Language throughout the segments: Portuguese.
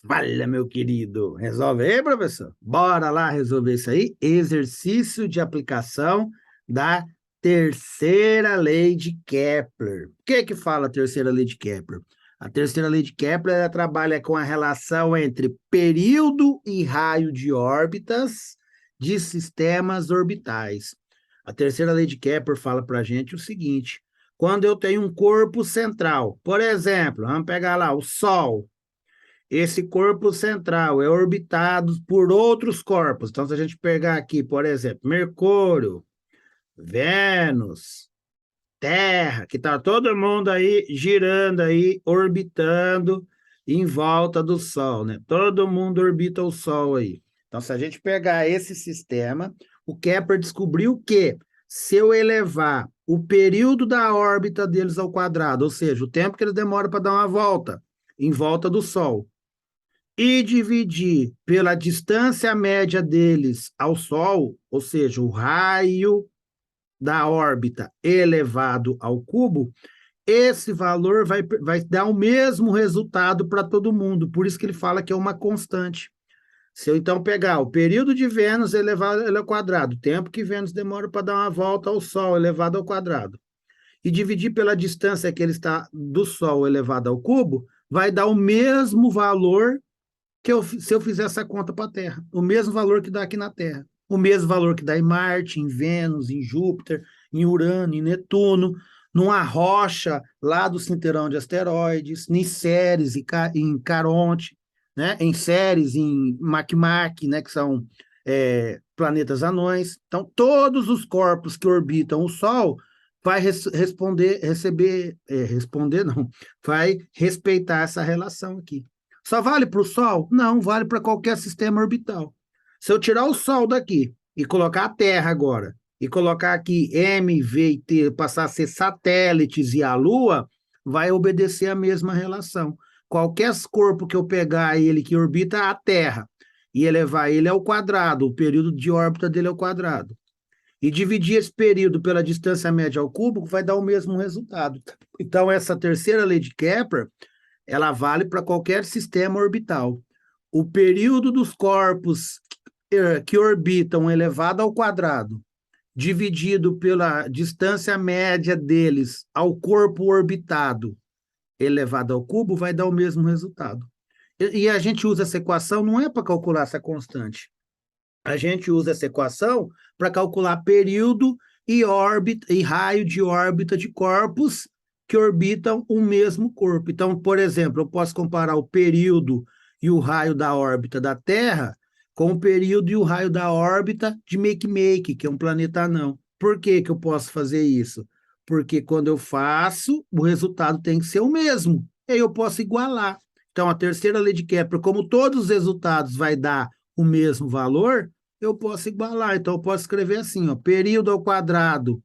Fala, meu querido. Resolve aí, professor? Bora lá resolver isso aí. Exercício de aplicação da terceira lei de Kepler. O que que fala a terceira lei de Kepler? A terceira lei de Kepler ela trabalha com a relação entre período e raio de órbitas de sistemas orbitais. A terceira lei de Kepler fala para a gente o seguinte: quando eu tenho um corpo central, por exemplo, vamos pegar lá o Sol. Esse corpo central é orbitado por outros corpos. Então, se a gente pegar aqui, por exemplo, Mercúrio, Vênus, Terra, que está todo mundo aí girando aí, orbitando em volta do Sol, né? Todo mundo orbita o Sol aí. Então, se a gente pegar esse sistema, o Kepler descobriu que se eu elevar o período da órbita deles ao quadrado, ou seja, o tempo que eles demoram para dar uma volta em volta do Sol, e dividir pela distância média deles ao Sol, ou seja, o raio da órbita elevado ao cubo, esse valor vai dar o mesmo resultado para todo mundo. Por isso que ele fala que é uma constante. Se eu então pegar o período de Vênus elevado ao quadrado, o tempo que Vênus demora para dar uma volta ao Sol elevado ao quadrado, e dividir pela distância que ele está do Sol elevado ao cubo, vai dar o mesmo valor se eu fizer essa conta para a Terra, o mesmo valor que dá aqui na Terra, o mesmo valor que dá em Marte, em Vênus, em Júpiter, em Urano, em Netuno, numa rocha lá do cinturão de asteroides, em Ceres, em Caronte, né? Em Ceres, em Makemake, né? Que são planetas anões. Então, todos os corpos que orbitam o Sol vai responder não, vai respeitar essa relação aqui. Só vale para o Sol? Não, vale para qualquer sistema orbital. Se eu tirar o Sol daqui e colocar a Terra agora, e colocar aqui M, V e T, passar a ser satélites e a Lua, vai obedecer a mesma relação. Qualquer corpo que eu pegar ele que orbita a Terra e elevar ele ao quadrado, o período de órbita dele ao quadrado, e dividir esse período pela distância média ao cubo, vai dar o mesmo resultado. Então, essa terceira lei de Kepler, ela vale para qualquer sistema orbital. O período dos corpos que orbitam elevado ao quadrado, dividido pela distância média deles ao corpo orbitado elevado ao cubo, vai dar o mesmo resultado. E a gente usa essa equação não é para calcular essa constante. A gente usa essa equação para calcular período e órbita e raio de órbita de corpos que orbitam o mesmo corpo. Então, por exemplo, eu posso comparar o período e o raio da órbita da Terra com o período e o raio da órbita de Makemake, que é um planeta anão. Por que que eu posso fazer isso? Porque quando eu faço, o resultado tem que ser o mesmo. E aí eu posso igualar. Então, a terceira lei de Kepler, como todos os resultados vai dar o mesmo valor, eu posso igualar. Então, eu posso escrever assim, ó, período ao quadrado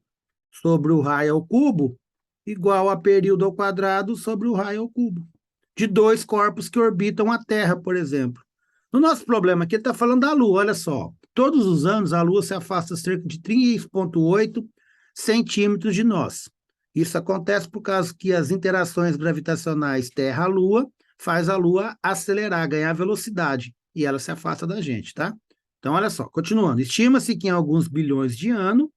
sobre o raio ao cubo, igual a período ao quadrado sobre o raio ao cubo. De dois corpos que orbitam a Terra, por exemplo. No nosso problema aqui, ele está falando da Lua, olha só. Todos os anos, a Lua se afasta cerca de 3,8 centímetros de nós. Isso acontece por causa que as interações gravitacionais Terra-Lua faz a Lua acelerar, ganhar velocidade, e ela se afasta da gente, tá? Então, olha só, continuando. Estima-se que em alguns bilhões de anos,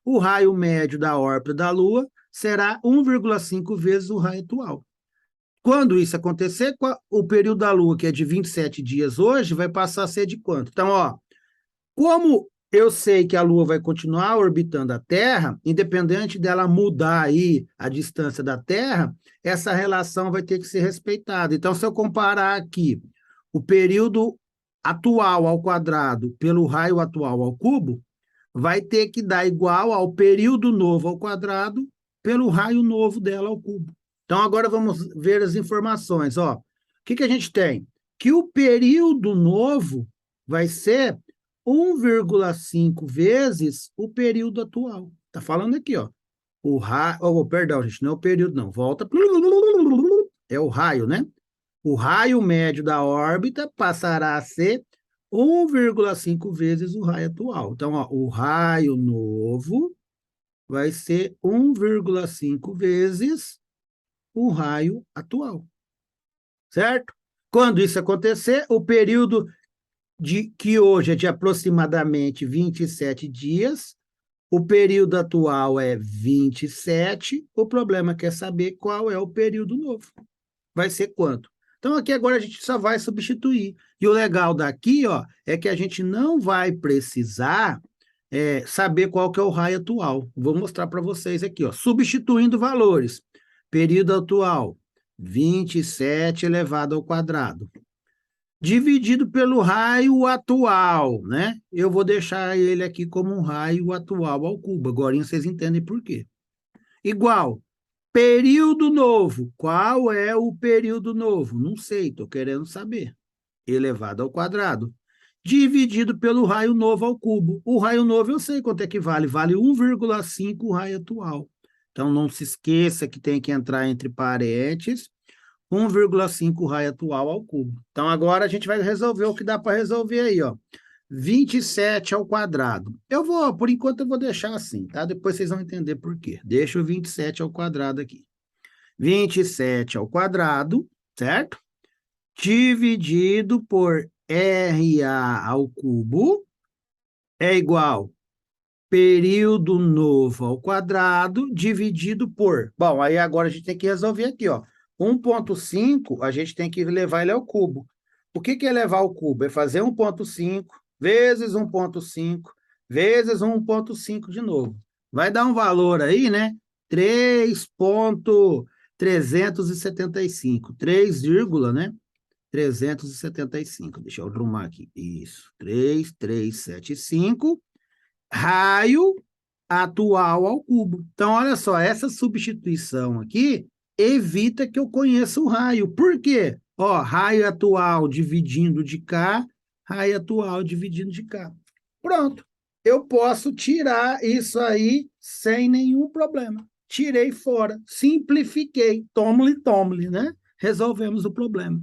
o raio médio da órbita da Lua será 1,5 vezes o raio atual. Quando isso acontecer, o período da Lua, que é de 27 dias hoje, vai passar a ser de quanto? Então, ó, como eu sei que a Lua vai continuar orbitando a Terra, independente dela mudar aí a distância da Terra, essa relação vai ter que ser respeitada. Então, se eu comparar aqui o período atual ao quadrado pelo raio atual ao cubo, vai ter que dar igual ao período novo ao quadrado pelo raio novo dela ao cubo. Então, agora vamos ver as informações. Ó, o que que a gente tem? Que o período novo vai ser 1,5 vezes o período atual. Está falando aqui, ó. O raio, oh, perdão, gente, não é o período, não. Volta. É o raio, né? O raio médio da órbita passará a ser 1,5 vezes o raio atual. Então, ó, o raio novo vai ser 1,5 vezes o raio atual, certo? Quando isso acontecer, o período que hoje é de aproximadamente 27 dias, o período atual é 27, o problema é saber qual é o período novo. Vai ser quanto? Então, aqui agora a gente só vai substituir. E o legal daqui, ó, é que a gente não vai precisar saber qual que é o raio atual. Vou mostrar para vocês aqui, ó, substituindo valores. Período atual, 27 elevado ao quadrado. Dividido pelo raio atual, né? Eu vou deixar ele aqui como um raio atual ao cubo. Agora vocês entendem por quê. Igual, período novo. Qual é o período novo? Não sei, estou querendo saber. Elevado ao quadrado. Dividido pelo raio novo ao cubo. O raio novo eu sei quanto é que vale. Vale 1,5 o raio atual. Então, não se esqueça que tem que entrar entre parênteses 1,5 raio atual ao cubo. Então, agora a gente vai resolver o que dá para resolver aí, ó. 27 ao quadrado. Por enquanto, eu vou deixar assim, tá? Depois vocês vão entender por quê. Deixa o 27 ao quadrado aqui. 27 ao quadrado, certo? Dividido por RA ao cubo é igual período novo ao quadrado dividido por... Bom, aí agora a gente tem que resolver aqui, ó. 1,5, a gente tem que levar ele ao cubo. O que é levar ao cubo? É fazer 1,5 vezes 1,5 vezes 1,5 de novo. Vai dar um valor aí, né? 3,375. 3, né? 375. Deixa eu arrumar aqui. Isso. 3,375. Raio atual ao cubo. Então, olha só, essa substituição aqui evita que eu conheça o raio. Por quê? Ó, raio atual dividindo de cá, raio atual dividindo de cá. Pronto. Eu posso tirar isso aí sem nenhum problema. Tirei fora, simplifiquei, tome-lhe, né? Resolvemos o problema.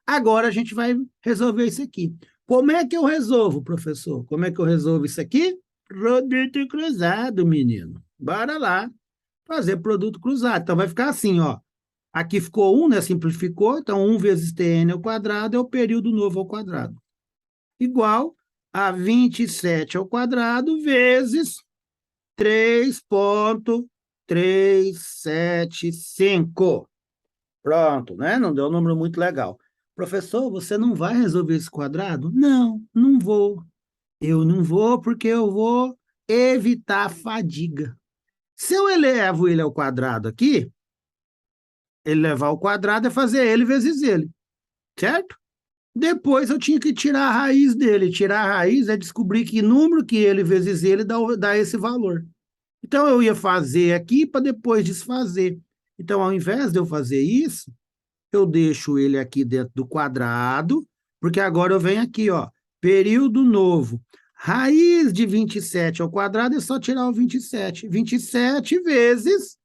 Agora a gente vai resolver isso aqui. Como é que eu resolvo, professor? Como é que eu resolvo isso aqui? Produto cruzado, menino. Bora lá fazer produto cruzado. Então, vai ficar assim, ó. Aqui ficou 1, né? Simplificou. Então, 1 vezes Tn ao quadrado é o período novo ao quadrado. Igual a 27 ao quadrado vezes 3,375. Pronto, né? Não deu um número muito legal. Professor, você não vai resolver esse quadrado? Não, não vou. Eu não vou porque eu vou evitar a fadiga. Se eu elevo ele ao quadrado aqui, elevar ao quadrado é fazer ele vezes ele, certo? Depois eu tinha que tirar a raiz dele. Tirar a raiz é descobrir que número que ele vezes ele dá esse valor. Então eu ia fazer aqui para depois desfazer. Então, ao invés de eu fazer isso, eu deixo ele aqui dentro do quadrado, porque agora eu venho aqui, ó, período novo. Raiz de 27 ao quadrado é só tirar o 27. 27 vezes,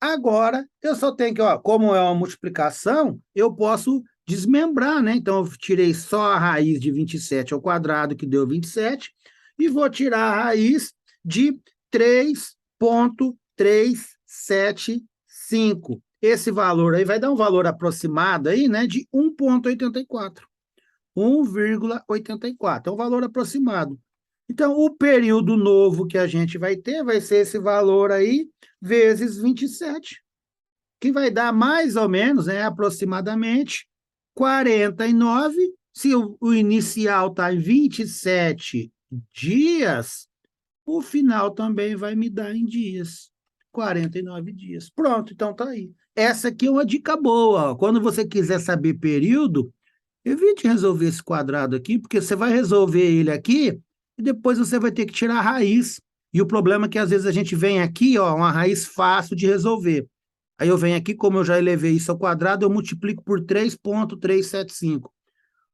agora eu só tenho que, ó, como é uma multiplicação, eu posso desmembrar, né? Então, eu tirei só a raiz de 27 ao quadrado, que deu 27, e vou tirar a raiz de 3,375. Esse valor aí vai dar um valor aproximado aí, né, de 1,84. 1,84. É um valor aproximado. Então, o período novo que a gente vai ter vai ser esse valor aí, vezes 27, que vai dar mais ou menos, né, aproximadamente, 49. Se o inicial está em 27 dias, o final também vai me dar em dias. 49 dias. Pronto, então tá aí. Essa aqui é uma dica boa. Ó. Quando você quiser saber período, evite resolver esse quadrado aqui, porque você vai resolver ele aqui e depois você vai ter que tirar a raiz. E o problema é que às vezes a gente vem aqui, ó, uma raiz fácil de resolver. Aí eu venho aqui, como eu já elevei isso ao quadrado, eu multiplico por 3,375.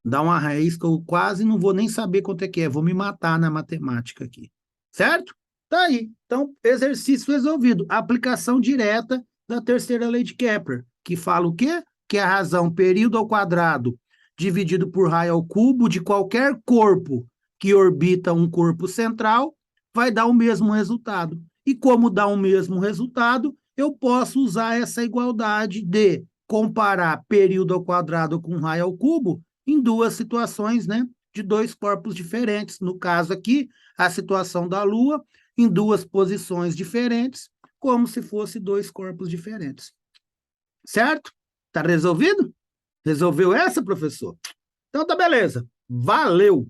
Dá uma raiz que eu quase não vou nem saber quanto é que é. Vou me matar na matemática aqui. Certo? Tá aí. Então, exercício resolvido. Aplicação direta da terceira lei de Kepler, que fala o quê? Que a razão período ao quadrado dividido por raio ao cubo de qualquer corpo que orbita um corpo central vai dar o mesmo resultado. E como dá o mesmo resultado, eu posso usar essa igualdade de comparar período ao quadrado com raio ao cubo em duas situações, né, de dois corpos diferentes. No caso aqui, a situação da Lua em duas posições diferentes, como se fosse dois corpos diferentes. Certo? Tá resolvido? Resolveu essa, professor? Então tá beleza. Valeu!